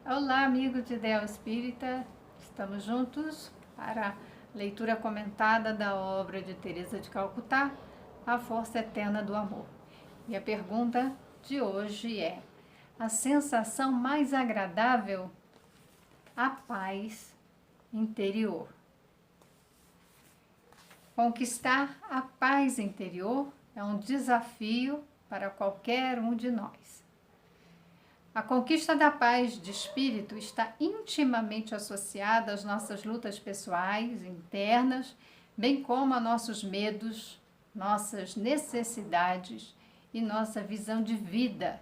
Olá, amigos de Ideal Espírita, estamos juntos para a leitura comentada da obra de Teresa de Calcutá, A Força Eterna do Amor. E a pergunta de hoje é: a sensação mais agradável? A paz interior. Conquistar a paz interior é um desafio para qualquer um de nós. A conquista da paz de espírito está intimamente associada às nossas lutas pessoais, internas, bem como a nossos medos, nossas necessidades e nossa visão de vida.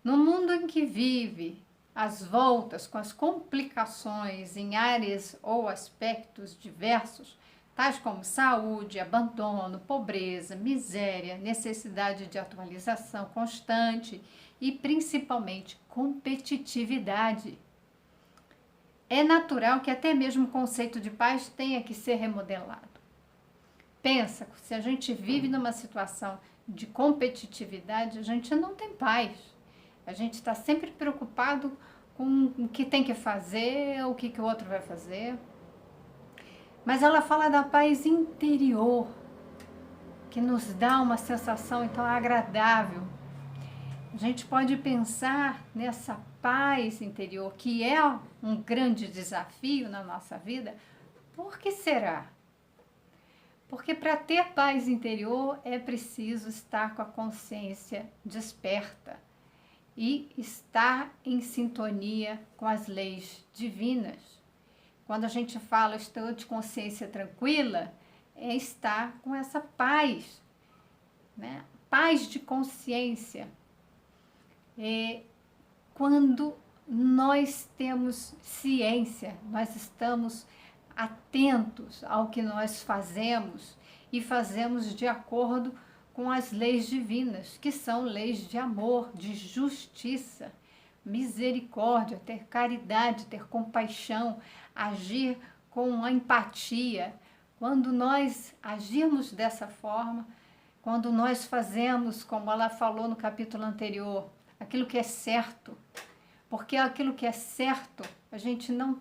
No mundo em que vive, às voltas com as complicações em áreas ou aspectos diversos, tais como saúde, abandono, pobreza, miséria, necessidade de atualização constante e principalmente competitividade. É natural que até mesmo o conceito de paz tenha que ser remodelado. Pensa, se a gente vive numa situação de competitividade, a gente não tem paz. A gente está sempre preocupado com o que tem que fazer, o que o outro vai fazer. Mas ela fala da paz interior, que nos dá uma sensação então agradável. A gente pode pensar nessa paz interior, que é um grande desafio na nossa vida. Por que será? Porque para ter paz interior é preciso estar com a consciência desperta e estar em sintonia com as leis divinas. Quando a gente fala estou de consciência tranquila, é estar com essa paz, né? Paz de consciência. Quando nós temos ciência, nós estamos atentos ao que nós fazemos e fazemos de acordo com as leis divinas, que são leis de amor, de justiça, misericórdia, ter caridade, ter compaixão, agir com a empatia. Quando nós agirmos dessa forma, quando nós fazemos, como ela falou no capítulo anterior, aquilo que é certo, porque aquilo que é certo, a gente não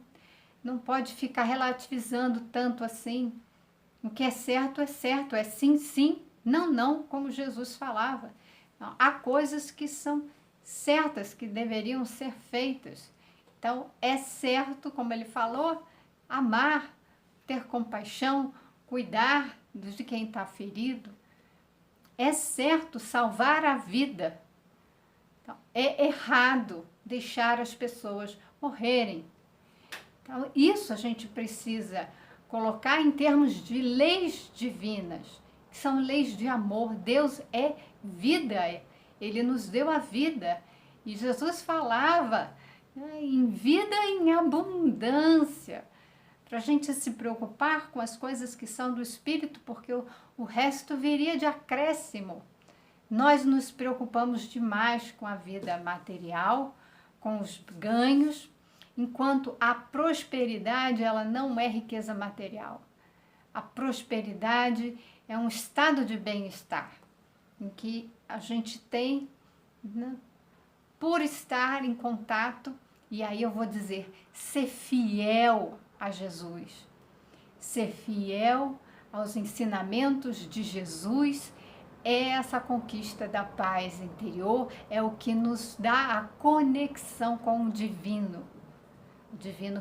pode ficar relativizando tanto assim. O que é certo, é sim, sim, não, não, como Jesus falava. Não, há coisas que são certas, que deveriam ser feitas. Então, é certo, como ele falou, amar, ter compaixão, cuidar de quem está ferido. É certo salvar a vida. Então, é errado deixar as pessoas morrerem. Então, isso a gente precisa colocar em termos de leis divinas, que são leis de amor. Deus é vida, Ele nos deu a vida. E Jesus falava, né, em vida em abundância, para a gente se preocupar com as coisas que são do Espírito, porque o resto viria de acréscimo. Nós nos preocupamos demais com a vida material, com os ganhos, enquanto a prosperidade ela não é riqueza material. A prosperidade é um estado de bem-estar, em que a gente tem, né, por estar em contato, e aí eu vou dizer, ser fiel a Jesus, ser fiel aos ensinamentos de Jesus. É essa conquista da paz interior, é o que nos dá a conexão com o divino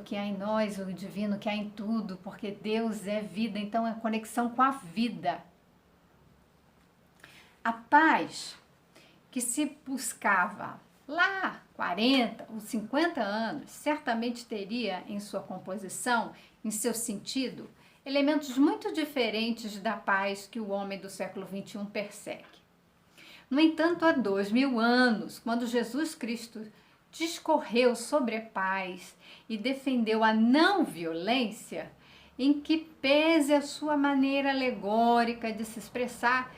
que há em nós, o divino que há em tudo, porque Deus é vida, então é conexão com a vida. A paz que se buscava lá 40 ou 50 anos, certamente teria em sua composição, em seu sentido, elementos muito diferentes da paz que o homem do século XXI persegue. No entanto, há 2000 anos, quando Jesus Cristo discorreu sobre a paz e defendeu a não violência, em que pese a sua maneira alegórica de se expressar,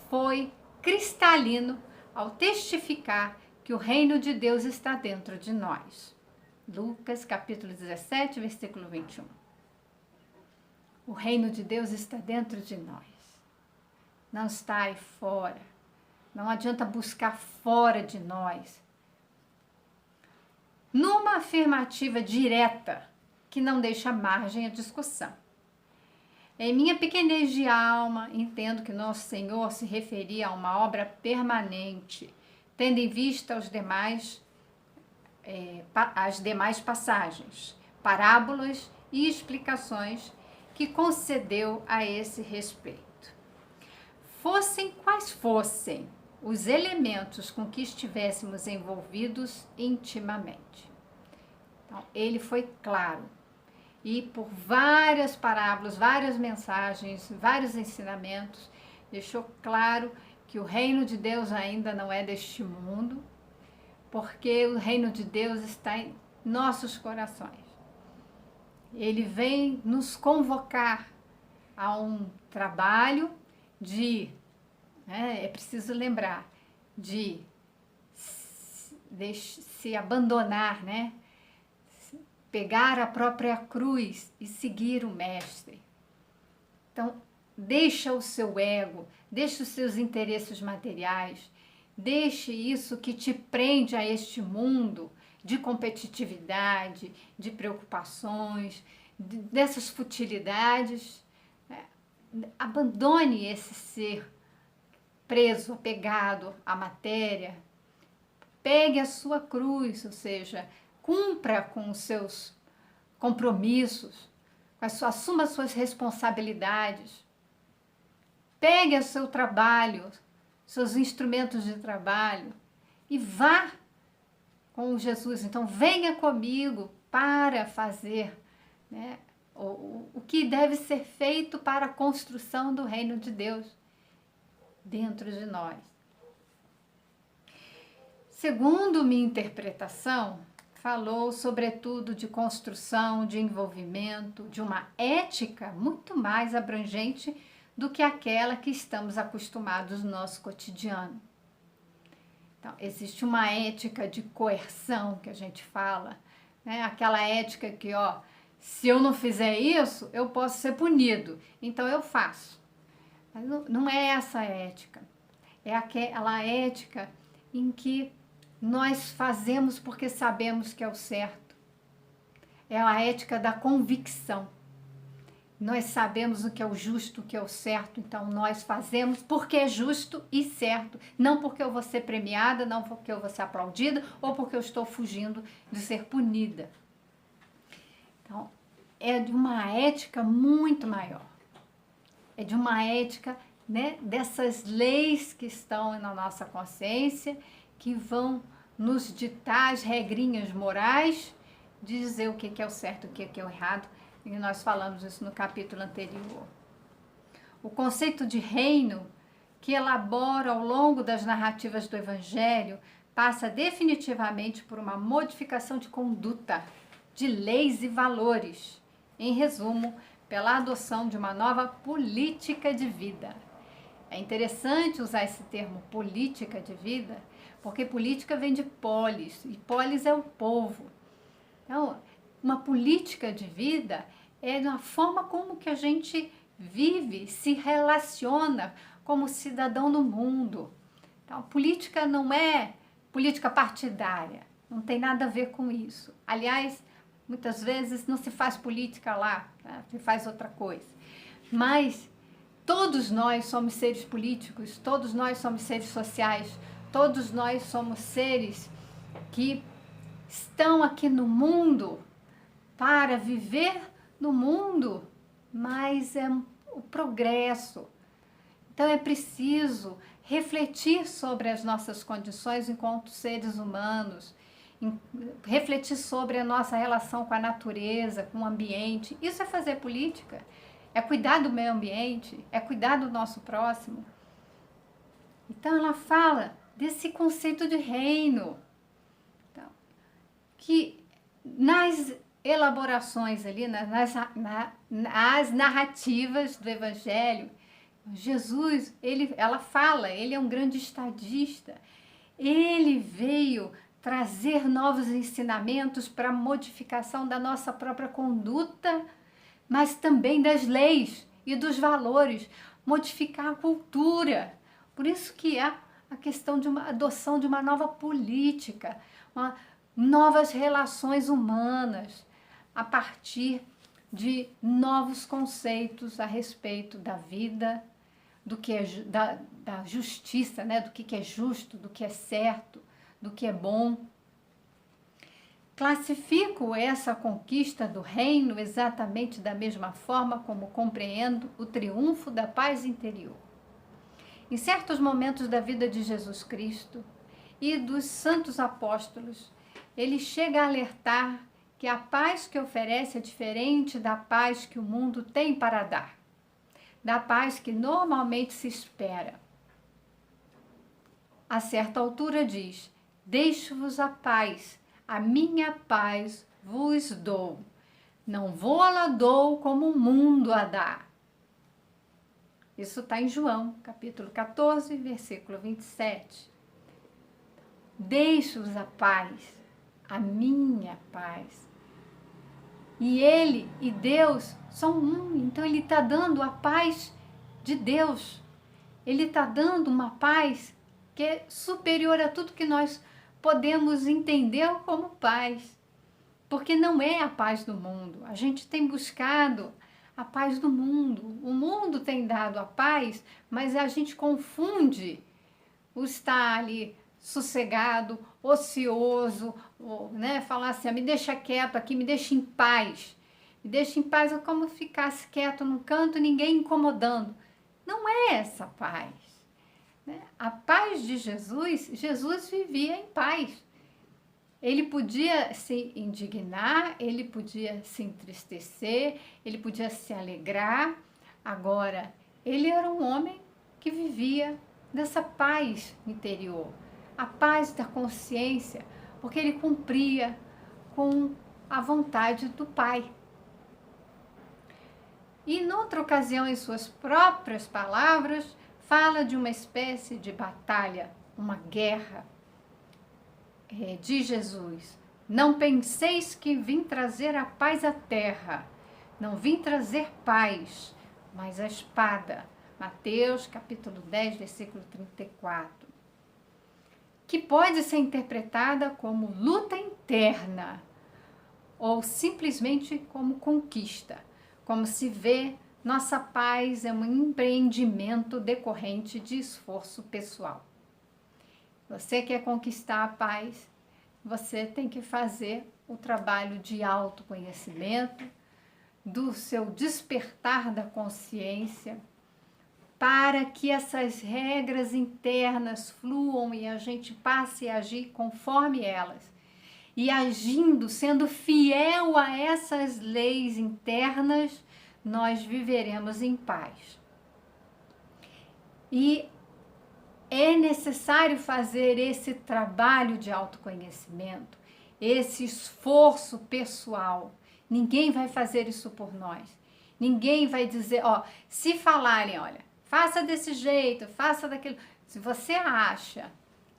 foi cristalino ao testificar que o reino de Deus está dentro de nós. Lucas capítulo 17, versículo 21. O reino de Deus está dentro de nós. Não está aí fora. Não adianta buscar fora de nós. numa afirmativa direta que não deixa margem à discussão. Em minha pequenez de alma, entendo que Nosso Senhor se referia a uma obra permanente, tendo em vista as demais passagens, parábolas e explicações que concedeu a esse respeito. Fossem quais fossem os elementos com que estivéssemos envolvidos intimamente. Então, ele foi claro. E por várias parábolas, várias mensagens, vários ensinamentos, deixou claro que o reino de Deus ainda não é deste mundo, porque o reino de Deus está em nossos corações. Ele vem nos convocar a um trabalho é preciso lembrar, de se abandonar, né? Pegar a própria cruz e seguir o Mestre. Então, deixa o seu ego, deixa os seus interesses materiais, deixe isso que te prende a este mundo de competitividade, de preocupações, dessas futilidades. Abandone esse ser preso, apegado à matéria. Pegue a sua cruz, ou seja, cumpra com os seus compromissos, assuma as suas responsabilidades. Pegue o seu trabalho, seus instrumentos de trabalho e vá com Jesus. Então, venha comigo para fazer, né, o que deve ser feito para a construção do reino de Deus dentro de nós. Segundo minha interpretação, falou sobretudo de construção, de envolvimento, de uma ética muito mais abrangente do que aquela que estamos acostumados no nosso cotidiano. Então, existe uma ética de coerção que a gente fala, né? Aquela ética que, se eu não fizer isso, eu posso ser punido, então eu faço. Mas não é essa a ética. É aquela ética em que nós fazemos porque sabemos que é o certo. É a ética da convicção. Nós sabemos o que é o justo, o que é o certo, então nós fazemos porque é justo e certo. Não porque eu vou ser premiada, não porque eu vou ser aplaudida ou porque eu estou fugindo de ser punida. Então, é de uma ética muito maior. É de uma ética, né, dessas leis que estão na nossa consciência, que vão nos ditar as regrinhas morais, de dizer o que é o certo, o que é o errado, e nós falamos isso no capítulo anterior. O conceito de reino, que elabora ao longo das narrativas do Evangelho, passa definitivamente por uma modificação de conduta, de leis e valores. Em resumo, pela adoção de uma nova política de vida. É interessante usar esse termo política de vida, porque política vem de polis, e polis é o povo. Então, uma política de vida é uma forma como que a gente vive, se relaciona como cidadão no mundo. Então, política não é política partidária, não tem nada a ver com isso. Aliás, muitas vezes não se faz política lá, né? Se faz outra coisa. Mas todos nós somos seres políticos, todos nós somos seres sociais, todos nós somos seres que estão aqui no mundo para viver no mundo, mas é o progresso. Então é preciso refletir sobre as nossas condições enquanto seres humanos, refletir sobre a nossa relação com a natureza, com o ambiente. Isso é fazer política, é cuidar do meio ambiente, é cuidar do nosso próximo. Então ela fala desse conceito de reino, então, que nas elaborações ali, nas narrativas do Evangelho, Jesus, ela fala, ele é um grande estadista, ele veio trazer novos ensinamentos para a modificação da nossa própria conduta, mas também das leis e dos valores, modificar a cultura. Por isso que há a questão de uma adoção de uma nova política, novas relações humanas, a partir de novos conceitos a respeito da vida, do que é da justiça, né? Do que é justo, do que é certo, do que é bom. Classifico essa conquista do reino exatamente da mesma forma como compreendo o triunfo da paz interior. Em certos momentos da vida de Jesus Cristo e dos santos apóstolos, ele chega a alertar que a paz que oferece é diferente da paz que o mundo tem para dar, da paz que normalmente se espera. A certa altura diz: deixo-vos a paz, a minha paz vos dou. Não vou-la dou como o mundo a dá. Isso está em João, capítulo 14, versículo 27. Deixo-vos a paz, a minha paz. E ele e Deus são um, então ele está dando a paz de Deus. Ele está dando uma paz que é superior a tudo que nós podemos entender como paz. Porque não é a paz do mundo. A gente tem buscado a paz do mundo. O mundo tem dado a paz, mas a gente confunde o estar ali sossegado, ocioso, né? Falar assim, me deixa quieto aqui, me deixa em paz. Me deixa em paz é como ficasse quieto num canto, ninguém incomodando. Não é essa paz. Né? A paz de Jesus, Jesus vivia em paz. Ele podia se indignar, ele podia se entristecer, ele podia se alegrar. Agora, ele era um homem que vivia dessa paz interior, a paz da consciência, porque ele cumpria com a vontade do Pai. E, noutra ocasião, em suas próprias palavras, fala de uma espécie de batalha, uma guerra de Jesus. Não penseis que vim trazer a paz à terra. Não vim trazer paz, mas a espada. Mateus, capítulo 10, versículo 34. Que pode ser interpretada como luta interna ou simplesmente como conquista. Como se vê, nossa paz é um empreendimento decorrente de esforço pessoal. Você quer conquistar a paz, você tem que fazer o trabalho de autoconhecimento, do seu despertar da consciência, para que essas regras internas fluam e a gente passe a agir conforme elas. E agindo, sendo fiel a essas leis internas, nós viveremos em paz. E é necessário fazer esse trabalho de autoconhecimento, esse esforço pessoal. Ninguém vai fazer isso por nós. Ninguém vai dizer, se falarem, olha, faça desse jeito, faça daquilo. Se você acha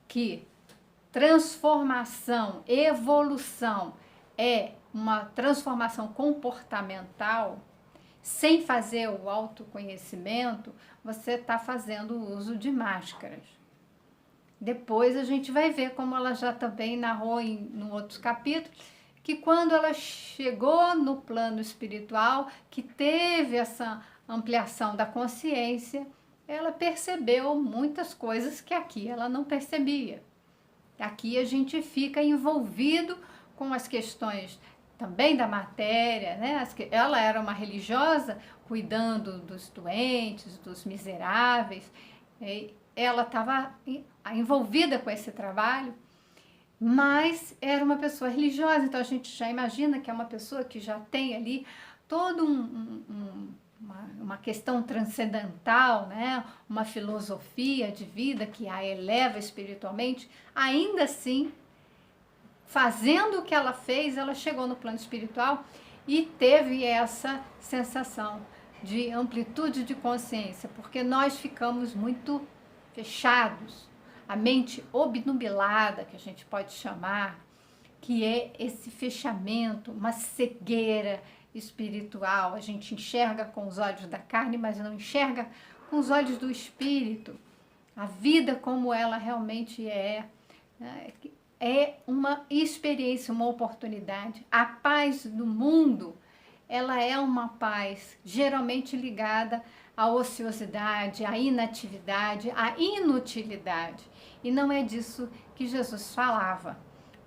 que transformação, evolução é uma transformação comportamental, sem fazer o autoconhecimento, você está fazendo uso de máscaras. Depois a gente vai ver, como ela já também narrou em outros capítulos, que quando ela chegou no plano espiritual, que teve essa ampliação da consciência, ela percebeu muitas coisas que aqui ela não percebia. Aqui a gente fica envolvido com as questões também da matéria, né? Ela era uma religiosa cuidando dos doentes, dos miseráveis, ela estava envolvida com esse trabalho, mas era uma pessoa religiosa, então a gente já imagina que é uma pessoa que já tem ali toda uma questão transcendental, né? Uma filosofia de vida que a eleva espiritualmente. Ainda assim, fazendo o que ela fez, ela chegou no plano espiritual e teve essa sensação de amplitude de consciência, porque nós ficamos muito fechados, a mente obnubilada, que a gente pode chamar, que é esse fechamento, uma cegueira espiritual. A gente enxerga com os olhos da carne, mas não enxerga com os olhos do espírito. A vida como ela realmente é, né? é uma experiência, uma oportunidade. A paz do mundo, ela é uma paz geralmente ligada à ociosidade, à inatividade, à inutilidade. E não é disso que Jesus falava.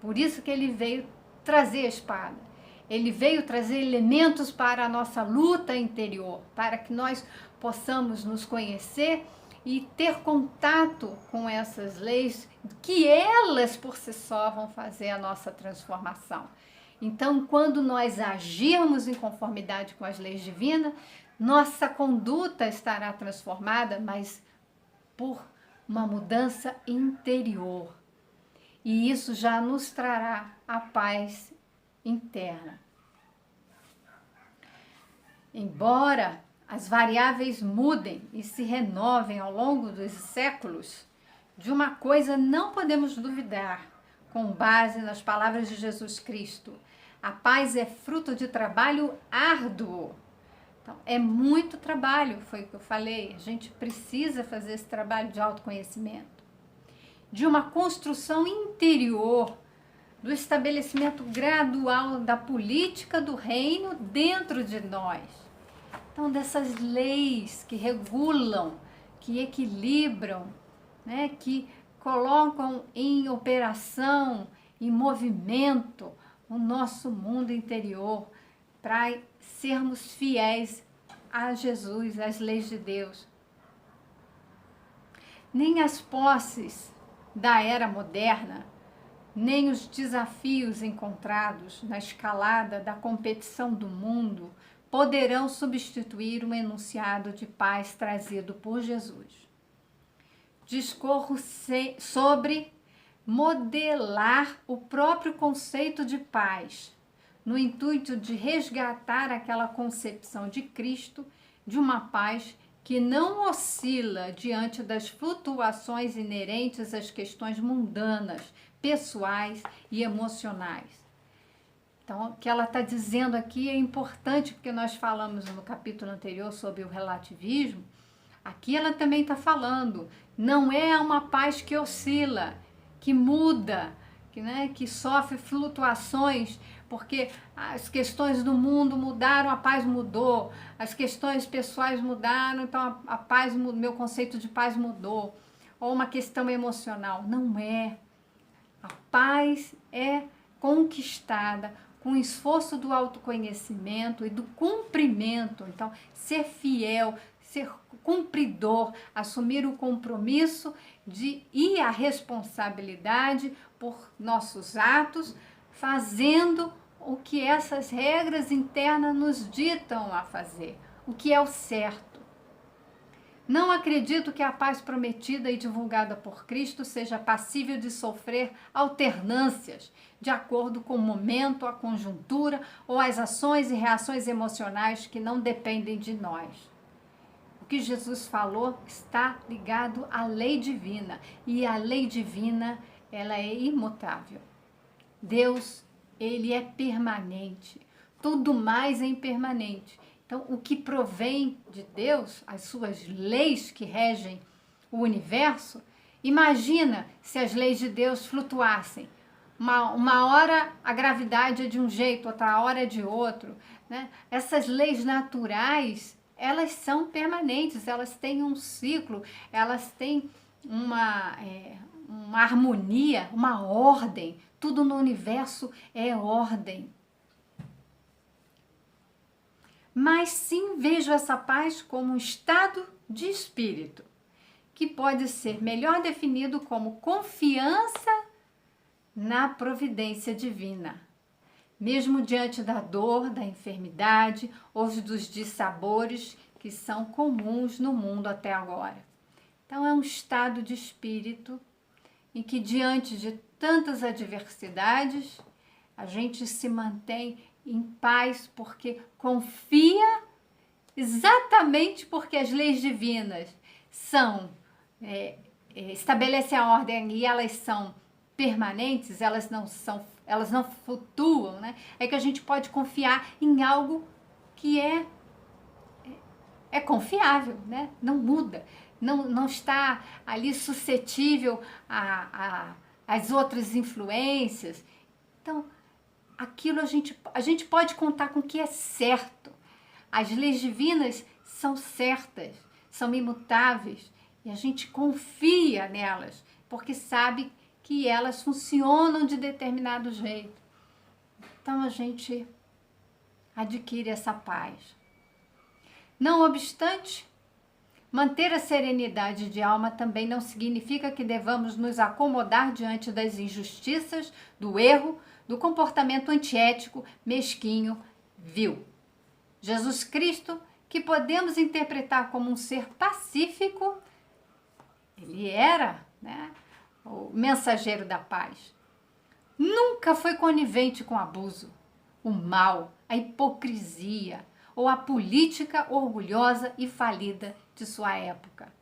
Por isso que ele veio trazer a espada. Ele veio trazer elementos para a nossa luta interior, para que nós possamos nos conhecer e ter contato com essas leis, que elas por si só vão fazer a nossa transformação. Então, quando nós agirmos em conformidade com as leis divinas, nossa conduta estará transformada, mas por uma mudança interior. E isso já nos trará a paz interna. Embora as variáveis mudem e se renovem ao longo dos séculos, de uma coisa não podemos duvidar, com base nas palavras de Jesus Cristo: a paz é fruto de trabalho árduo. Então, é muito trabalho, foi o que eu falei. A gente precisa fazer esse trabalho de autoconhecimento, de uma construção interior, do estabelecimento gradual da política do reino dentro de nós. Então, dessas leis que regulam, que equilibram, né, que colocam em operação, em movimento o nosso mundo interior, para sermos fiéis a Jesus, às leis de Deus. Nem as posses da era moderna, nem os desafios encontrados na escalada da competição do mundo poderão substituir o enunciado de paz trazido por Jesus. Discorro sobre modelar o próprio conceito de paz, no intuito de resgatar aquela concepção de Cristo de uma paz que não oscila diante das flutuações inerentes às questões mundanas, pessoais e emocionais. Então, o que ela está dizendo aqui é importante, porque nós falamos no capítulo anterior sobre o relativismo. Aqui ela também está falando, não é uma paz que oscila, que muda, que sofre flutuações, porque as questões do mundo mudaram, a paz mudou, as questões pessoais mudaram, então a paz, meu conceito de paz mudou, ou uma questão emocional. Não é. A paz é conquistada com o esforço do autoconhecimento e do cumprimento. Então, ser fiel, ser cumpridor, assumir o compromisso e a responsabilidade por nossos atos, fazendo o que essas regras internas nos ditam a fazer, o que é o certo. Não acredito que a paz prometida e divulgada por Cristo seja passível de sofrer alternâncias de acordo com o momento, a conjuntura ou as ações e reações emocionais que não dependem de nós. O que Jesus falou está ligado à lei divina, e a lei divina, ela é imutável. Deus, ele é permanente. Tudo mais é impermanente. Então, o que provém de Deus, as suas leis que regem o universo, imagina se as leis de Deus flutuassem. Uma hora a gravidade é de um jeito, outra hora é de outro, né? Essas leis naturais, elas são permanentes, elas têm um ciclo, elas têm uma harmonia, uma ordem. Tudo no universo é ordem. Mas sim vejo essa paz como um estado de espírito, que pode ser melhor definido como confiança na providência divina, mesmo diante da dor, da enfermidade ou dos dissabores que são comuns no mundo até agora. Então é um estado de espírito em que, diante de tantas adversidades, a gente se mantém em paz, porque confia, exatamente porque as leis divinas estabelecem a ordem e elas são permanentes, elas não flutuam, né? É que a gente pode confiar em algo que é confiável, né? Não muda, não está ali suscetível a as outras influências. Então, aquilo a gente pode contar com o que é certo. As leis divinas são certas, são imutáveis e a gente confia nelas, porque sabe que elas funcionam de determinado jeito. Então, a gente adquire essa paz. Não obstante, manter a serenidade de alma também não significa que devamos nos acomodar diante das injustiças, do erro, do comportamento antiético, mesquinho, vil. Jesus Cristo, que podemos interpretar como um ser pacífico, ele era, né, o mensageiro da paz. Nunca foi conivente com o abuso, o mal, a hipocrisia ou a política orgulhosa e falida de sua época.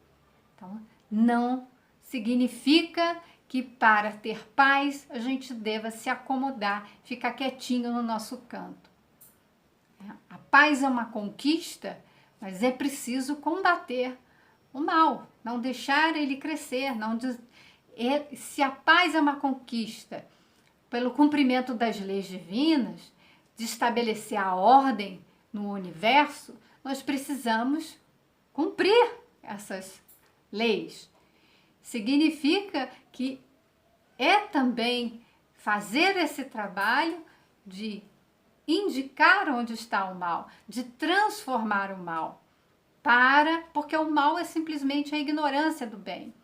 Então, não significa que para ter paz a gente deva se acomodar, ficar quietinho no nosso canto. A paz é uma conquista, mas é preciso combater o mal, não deixar ele crescer. Se a paz é uma conquista pelo cumprimento das leis divinas, de estabelecer a ordem no universo, nós precisamos cumprir essas leis. Significa que é também fazer esse trabalho de indicar onde está o mal, de transformar o mal, porque o mal é simplesmente a ignorância do bem.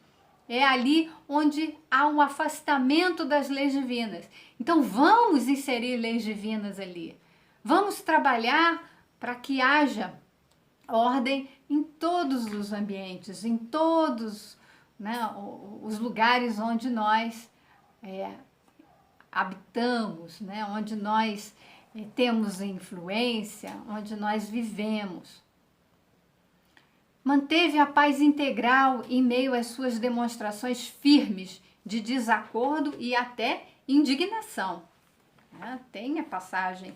É ali onde há um afastamento das leis divinas. Então vamos inserir leis divinas ali. Vamos trabalhar para que haja ordem em todos os ambientes, em todos, né, os lugares onde nós habitamos, né, onde nós temos influência, onde nós vivemos. Manteve a paz integral em meio às suas demonstrações firmes de desacordo e até indignação. Tem a passagem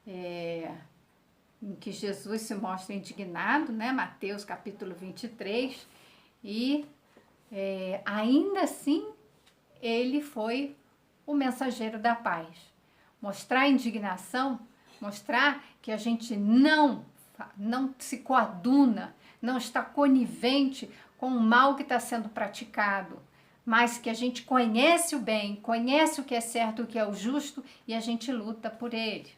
em que Jesus se mostra indignado, né? Mateus capítulo 23, e ainda assim ele foi o mensageiro da paz. Mostrar indignação, mostrar que a gente não se coaduna, não está conivente com o mal que está sendo praticado, mas que a gente conhece o bem, conhece o que é certo, o que é o justo, e a gente luta por ele,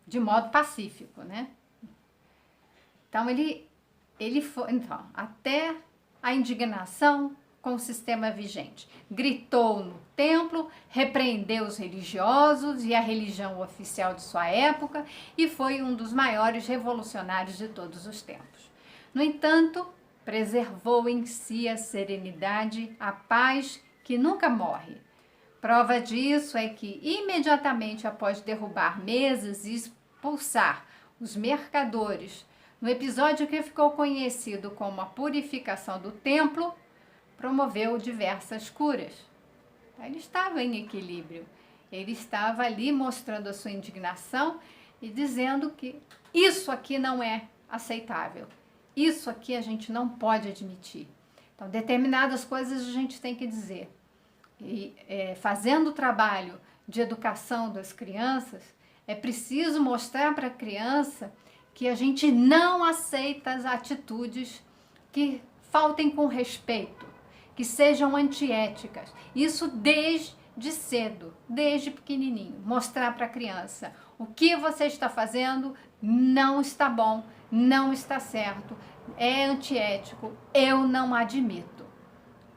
de modo pacífico, né? Então, ele foi, então, até a indignação com o sistema vigente. Gritou no templo, repreendeu os religiosos e a religião oficial de sua época e foi um dos maiores revolucionários de todos os tempos. No entanto, preservou em si a serenidade, a paz que nunca morre. Prova disso é que, imediatamente após derrubar mesas e expulsar os mercadores, no episódio que ficou conhecido como a purificação do templo, promoveu diversas curas. Ele estava em equilíbrio, ele estava ali mostrando a sua indignação e dizendo que isso aqui não é aceitável, isso aqui a gente não pode admitir. Então, determinadas coisas a gente tem que dizer. E fazendo o trabalho de educação das crianças, é preciso mostrar para a criança que a gente não aceita as atitudes que faltem com respeito, que sejam antiéticas. Isso desde cedo, desde pequenininho. Mostrar para a criança o que você está fazendo não está bom, não está certo, é antiético, eu não admito.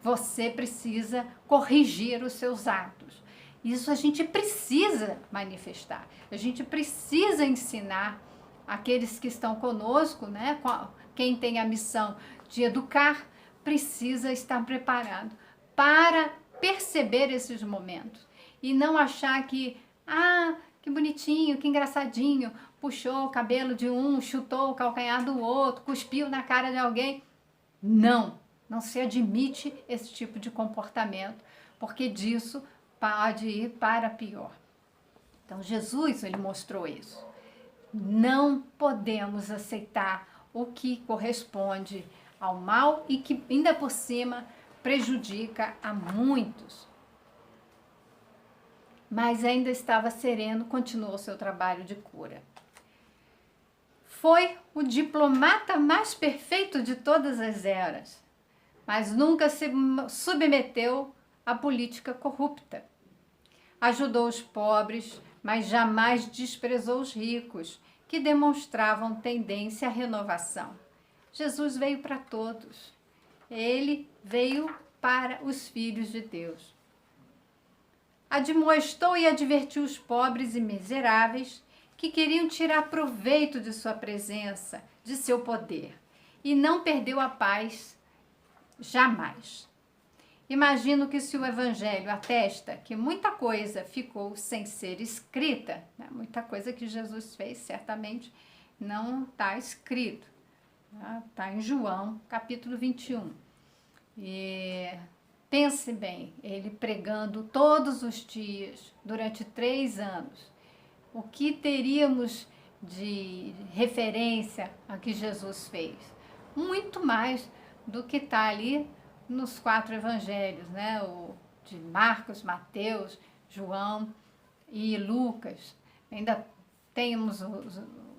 Você precisa corrigir os seus atos. Isso a gente precisa manifestar, a gente precisa ensinar aqueles que estão conosco, né? Quem tem a missão de educar, precisa estar preparado para perceber esses momentos e não achar que bonitinho, que engraçadinho, puxou o cabelo de um, chutou o calcanhar do outro, cuspiu na cara de alguém. Não se admite esse tipo de comportamento, porque disso pode ir para pior. Então Jesus, ele mostrou isso. Não podemos aceitar o que corresponde ao mal e que ainda por cima prejudica a muitos. Mas ainda estava sereno, continuou seu trabalho de cura. Foi o diplomata mais perfeito de todas as eras, mas nunca se submeteu à política corrupta. Ajudou os pobres, mas jamais desprezou os ricos, que demonstravam tendência à renovação. Jesus veio para todos. Ele veio para os filhos de Deus. Admoestou e advertiu os pobres e miseráveis que queriam tirar proveito de sua presença, de seu poder, e não perdeu a paz jamais. Imagino que se o Evangelho atesta que muita coisa ficou sem ser escrita, né? Muita coisa que Jesus fez certamente não está escrito, está em João, capítulo 21. E pense bem, ele pregando todos os dias, durante 3 anos, o que teríamos de referência a que Jesus fez? Muito mais do que está ali nos 4 evangelhos, né? O de Marcos, Mateus, João e Lucas. Ainda temos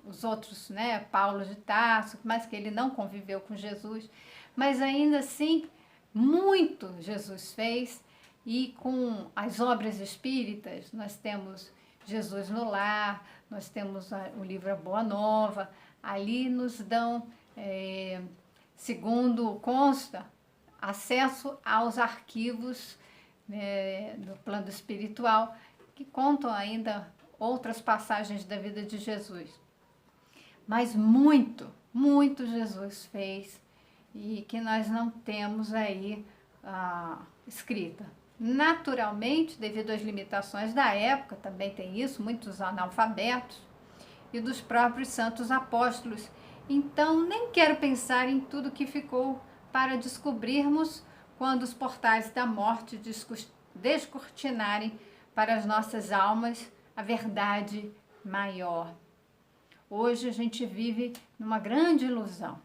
os outros, né? Paulo de Tarso, mas que ele não conviveu com Jesus. Mas ainda assim, muito Jesus fez, e com as obras espíritas, nós temos Jesus no Lar, nós temos o livro A Boa Nova, ali nos dão, segundo consta, acesso aos arquivos do plano espiritual, que contam ainda outras passagens da vida de Jesus. Mas muito, muito Jesus fez, e que nós não temos aí escrita. Naturalmente, devido às limitações da época, também tem isso, muitos analfabetos, e dos próprios santos apóstolos. Então, nem quero pensar em tudo que ficou para descobrirmos quando os portais da morte descortinarem para as nossas almas a verdade maior. Hoje a gente vive numa grande ilusão.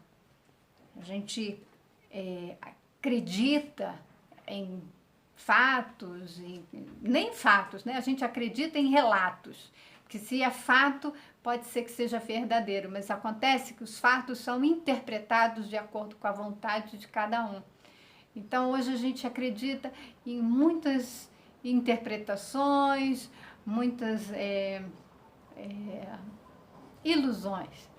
A gente acredita em fatos, nem fatos, né? A gente acredita em relatos, que se é fato, pode ser que seja verdadeiro, mas acontece que os fatos são interpretados de acordo com a vontade de cada um. Então, hoje a gente acredita em muitas interpretações, muitas ilusões.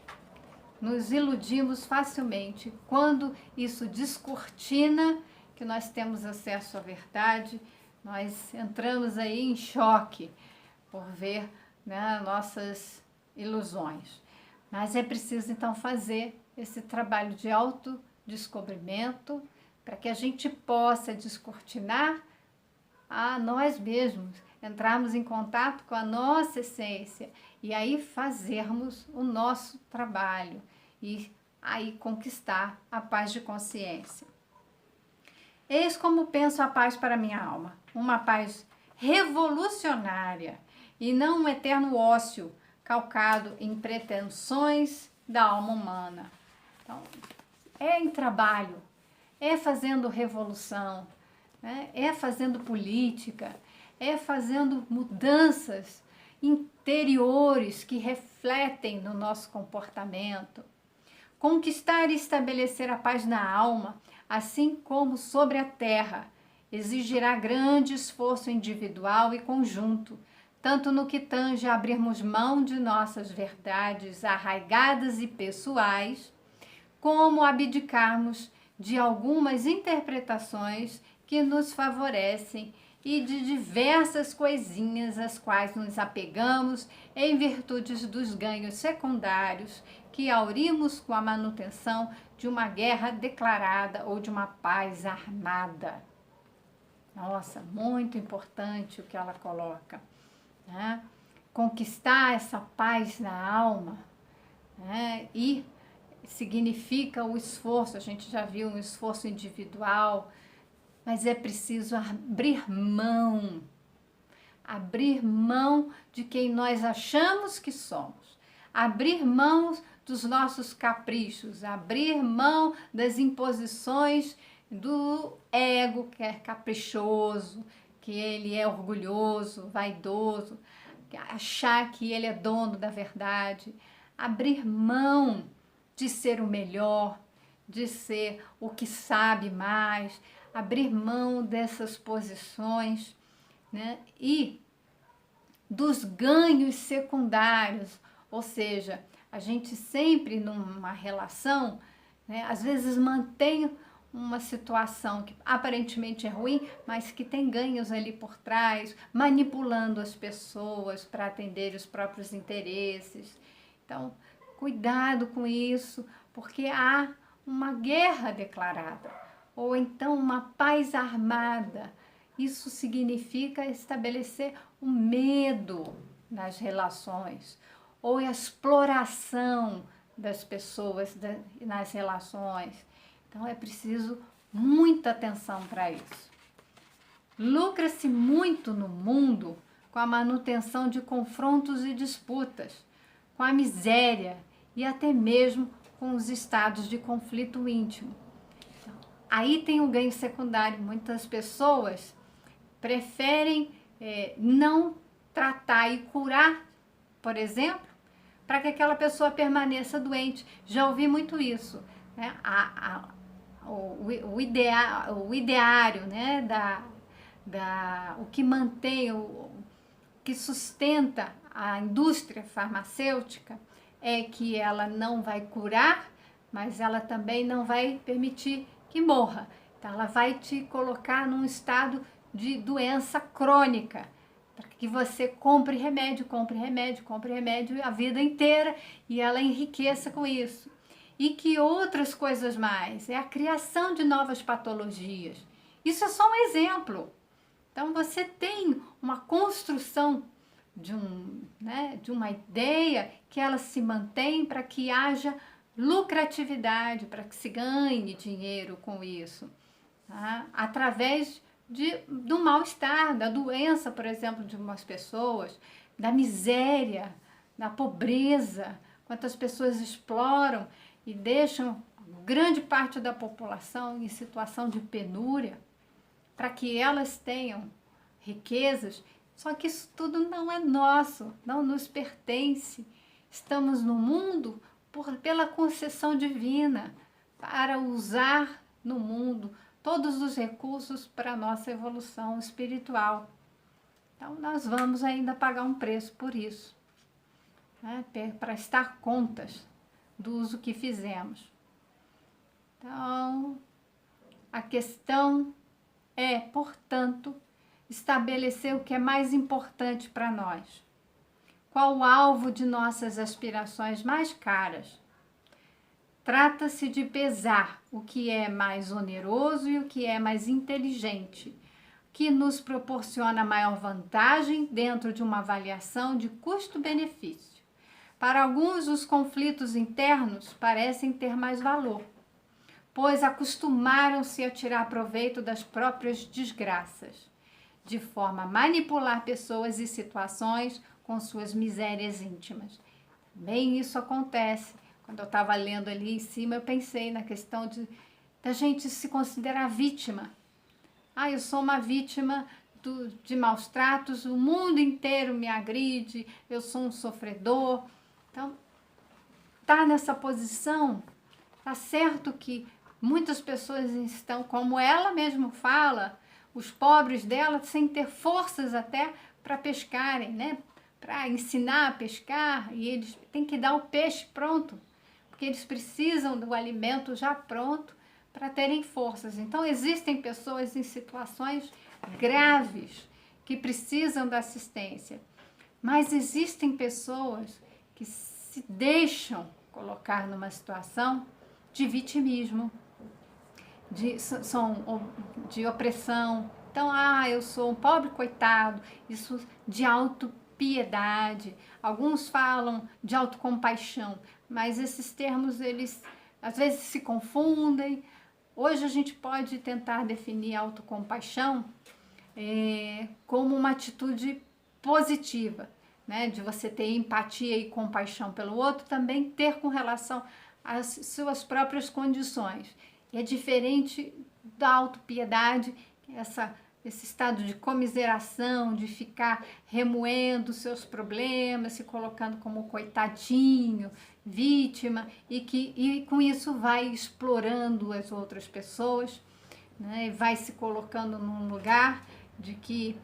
Nos iludimos facilmente. Quando isso descortina, que nós temos acesso à verdade, nós entramos aí em choque por ver, né, nossas ilusões. Mas é preciso, então, fazer esse trabalho de autodescobrimento para que a gente possa descortinar a nós mesmos, entrarmos em contato com a nossa essência e aí fazermos o nosso trabalho e aí conquistar a paz de consciência. Eis como penso a paz para minha alma, uma paz revolucionária e não um eterno ócio calcado em pretensões da alma humana. Então, é em trabalho, é fazendo revolução, né? É fazendo política, é fazendo mudanças interiores que refletem no nosso comportamento. Conquistar e estabelecer a paz na alma, assim como sobre a terra, exigirá grande esforço individual e conjunto, tanto no que tange a abrirmos mão de nossas verdades arraigadas e pessoais, como abdicarmos de algumas interpretações que nos favorecem e de diversas coisinhas às quais nos apegamos em virtude dos ganhos secundários que aurimos com a manutenção de uma guerra declarada ou de uma paz armada. Nossa, muito importante o que ela coloca, né? Conquistar essa paz na alma, né? E significa o esforço, a gente já viu um esforço individual, mas é preciso abrir mão de quem nós achamos que somos, abrir mão dos nossos caprichos, abrir mão das imposições do ego, que é caprichoso, que ele é orgulhoso, vaidoso, achar que ele é dono da verdade, abrir mão de ser o melhor, de ser o que sabe mais, abrir mão dessas posições, né? E dos ganhos secundários, ou seja, a gente sempre numa relação, né, às vezes mantém uma situação que aparentemente é ruim, mas que tem ganhos ali por trás, manipulando as pessoas para atender os próprios interesses. Então, cuidado com isso, porque há uma guerra declarada, ou então uma paz armada. Isso significa estabelecer o medo nas relações, ou a exploração das pessoas nas relações. Então é preciso muita atenção para isso. Lucra-se muito no mundo com a manutenção de confrontos e disputas, com a miséria e até mesmo com os estados de conflito íntimo. Aí tem o ganho secundário. Muitas pessoas preferem não tratar e curar, por exemplo, para que aquela pessoa permaneça doente. Já ouvi muito isso, né? O ideário, né? O que mantém, o que sustenta a indústria farmacêutica é que ela não vai curar, mas ela também não vai permitir que morra. Então, ela vai te colocar num estado de doença crônica, para que você compre remédio a vida inteira e ela enriqueça com isso. E que outras coisas mais, é a criação de novas patologias. Isso é só um exemplo. Então, você tem uma construção de uma ideia que ela se mantém para que haja lucratividade, para que se ganhe dinheiro com isso, tá? Através do mal-estar, da doença, por exemplo, de umas pessoas, da miséria, da pobreza, quantas pessoas exploram e deixam grande parte da população em situação de penúria, para que elas tenham riquezas. Só que isso tudo não é nosso, não nos pertence. Estamos no mundo pela concessão divina, para usar no mundo todos os recursos para a nossa evolução espiritual. Então, nós vamos ainda pagar um preço por isso, né? Para estar contas do uso que fizemos. Então, a questão é, portanto, estabelecer o que é mais importante para nós. Qual o alvo de nossas aspirações mais caras? Trata-se de pesar o que é mais oneroso e o que é mais inteligente, que nos proporciona maior vantagem dentro de uma avaliação de custo-benefício. Para alguns, os conflitos internos parecem ter mais valor, pois acostumaram-se a tirar proveito das próprias desgraças, de forma a manipular pessoas e situações com suas misérias íntimas. Também isso acontece. Quando eu estava lendo ali em cima, eu pensei na questão da gente se considerar vítima. Eu sou uma vítima de maus tratos, o mundo inteiro me agride, eu sou um sofredor. Então, tá nessa posição, tá certo que muitas pessoas estão, como ela mesma fala, os pobres dela, sem ter forças até para pescarem, né? Para ensinar a pescar, e eles têm que dar o peixe pronto, porque eles precisam do alimento já pronto para terem forças. Então, existem pessoas em situações graves que precisam da assistência, mas existem pessoas que se deixam colocar numa situação de vitimismo, de opressão. Então, eu sou um pobre coitado, isso de autopiedade. Alguns falam de autocompaixão, mas esses termos, eles às vezes se confundem. Hoje a gente pode tentar definir autocompaixão como uma atitude positiva, né? De você ter empatia e compaixão pelo outro, também ter com relação às suas próprias condições. É diferente da autopiedade, esse estado de comiseração, de ficar remoendo seus problemas, se colocando como coitadinho, vítima, e com isso vai explorando as outras pessoas, né? E vai se colocando num lugar de que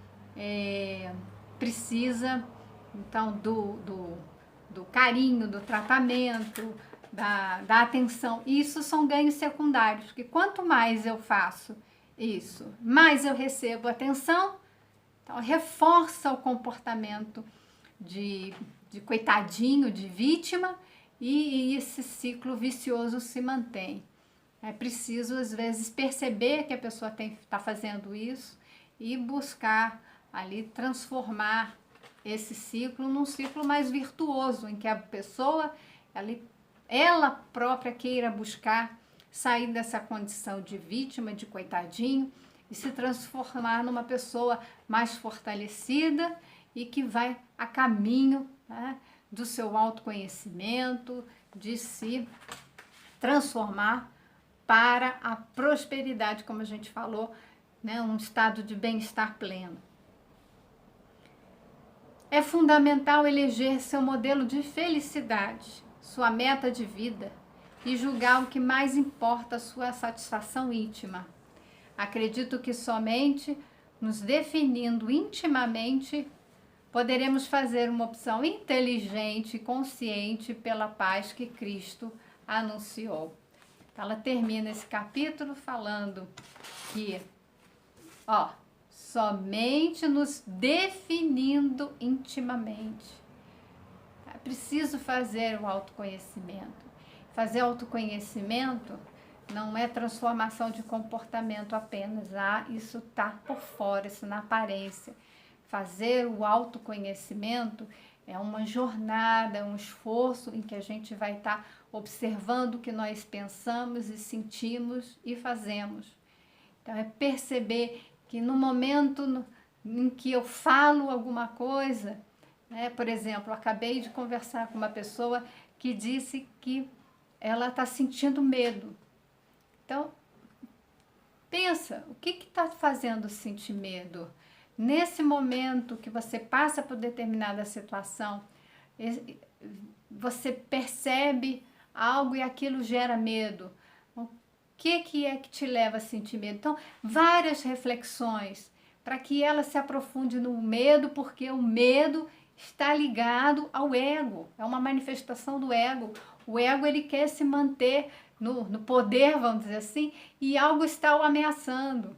precisa, então, do carinho, do tratamento, da atenção. E isso são ganhos secundários, porque quanto mais eu faço isso, mais eu recebo atenção, então reforça o comportamento de coitadinho, de vítima, e esse ciclo vicioso se mantém. É preciso, às vezes, perceber que a pessoa está fazendo isso e buscar ali transformar esse ciclo num ciclo mais virtuoso, em que a pessoa, ela própria queira buscar sair dessa condição de vítima, de coitadinho, e se transformar numa pessoa mais fortalecida e que vai a caminho, né, do seu autoconhecimento, de se transformar para a prosperidade, como a gente falou, né, um estado de bem-estar pleno. É fundamental eleger seu modelo de felicidade, sua meta de vida, e julgar o que mais importa a sua satisfação íntima. Acredito que somente nos definindo intimamente poderemos fazer uma opção inteligente e consciente pela paz que Cristo anunciou. Ela termina esse capítulo falando que, somente nos definindo intimamente. É preciso fazer o autoconhecimento. Fazer autoconhecimento não é transformação de comportamento apenas, isso está por fora, isso na aparência. Fazer o autoconhecimento é uma jornada, é um esforço em que a gente vai estar observando o que nós pensamos e sentimos e fazemos. Então, é perceber que no momento em que eu falo alguma coisa, né, por exemplo, eu acabei de conversar com uma pessoa que disse que ela está sentindo medo. Então, pensa, o que está fazendo sentir medo? Nesse momento que você passa por determinada situação, você percebe algo e aquilo gera medo. O que é que te leva a sentir medo? Então, várias reflexões para que ela se aprofunde no medo, porque o medo está ligado ao ego, é uma manifestação do ego. O ego, ele quer se manter no poder, vamos dizer assim, e algo está o ameaçando.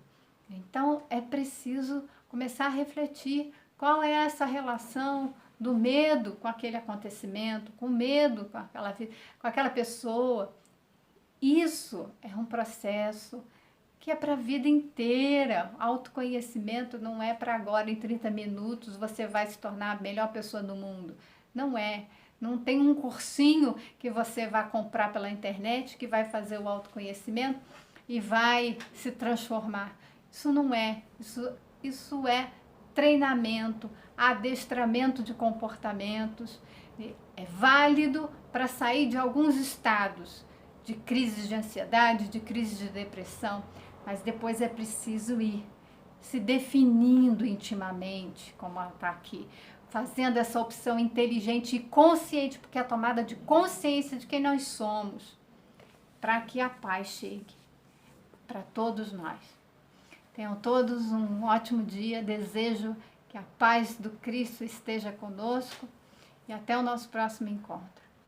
Então, é preciso começar a refletir qual é essa relação do medo com aquele acontecimento, com medo com aquela pessoa. Isso é um processo que é para a vida inteira. Autoconhecimento não é para agora, em 30 minutos, você vai se tornar a melhor pessoa do mundo. Não é. Não tem um cursinho que você vai comprar pela internet que vai fazer o autoconhecimento e vai se transformar. Isso não é. Isso é treinamento, adestramento de comportamentos. É válido para sair de alguns estados de crise de ansiedade, de crise de depressão, mas depois é preciso ir se definindo intimamente, como está aqui, fazendo essa opção inteligente e consciente, porque é a tomada de consciência de quem nós somos, para que a paz chegue para todos nós. Tenham todos um ótimo dia, desejo que a paz do Cristo esteja conosco e até o nosso próximo encontro.